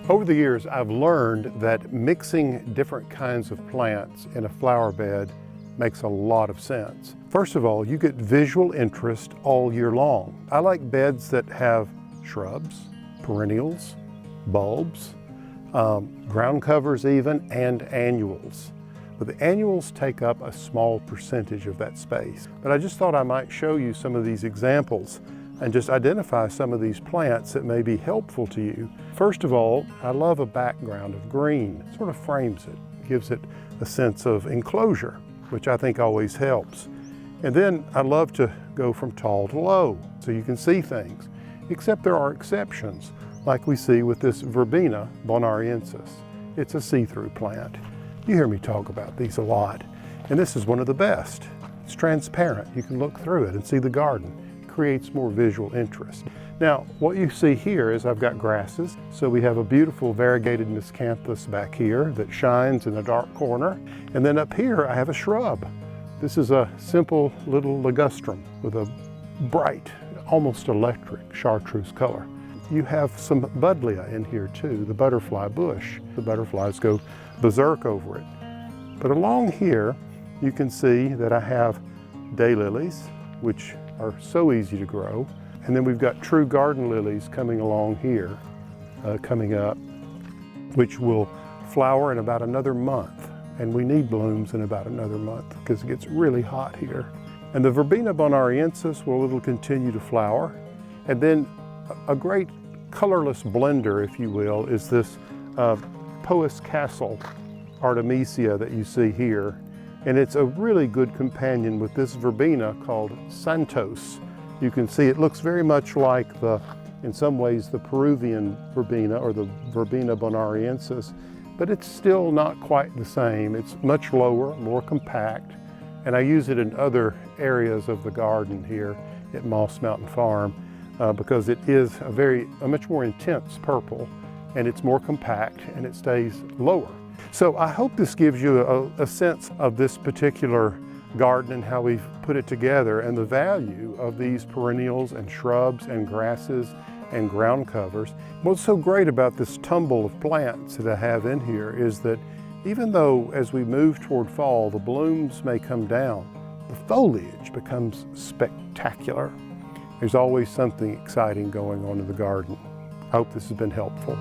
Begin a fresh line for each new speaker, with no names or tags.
Over the years, I've learned that mixing different kinds of plants in a flower bed makes a lot of sense. First of all, you get visual interest all year long. I like beds that have shrubs, perennials, bulbs, ground covers even, and annuals. But the annuals take up a small percentage of that space. But I just thought I might show you some of these examples and just identify some of these plants that may be helpful to you. First of all, I love a background of green. It sort of frames it, gives it a sense of enclosure, which I think always helps. And then I love to go from tall to low so you can see things, except there are exceptions, like we see with this Verbena Bonariensis. It's a see-through plant. You hear me talk about these a lot, and this is one of the best. It's transparent. You can look through it and see the garden. Creates more visual interest. Now, what you see here is I've got grasses. So we have a beautiful Variegated Miscanthus back here that shines in a dark corner. And then up here, I have a shrub. This is a simple little Ligustrum with a bright, almost electric chartreuse color. You have some Buddleia in here too, the butterfly bush. The butterflies go berserk over it. But along here, you can see that I have Daylilies, which are so easy to grow. And then we've got true garden lilies coming along here, coming up, which will flower in about another month. And we need blooms in about another month because it gets really hot here. And the Verbena Bonariensis will continue to flower. And then a great colorless blender, if you will, is this Powis Castle Artemisia that you see here. And it's a really good companion with this verbena called Santos. You can see it looks very much like in some ways, the Peruvian verbena or the Verbena Bonariensis, but it's still not quite the same. It's much lower, more compact, and I use it in other areas of the garden here at Moss Mountain Farm because it is a much more intense purple, and it's more compact and it stays lower. So I hope this gives you a sense of this particular garden and how we've put it together and the value of these perennials and shrubs and grasses and ground covers. What's so great about this tumble of plants that I have in here is that even though as we move toward fall, the blooms may come down, the foliage becomes spectacular. There's always something exciting going on in the garden. I hope this has been helpful.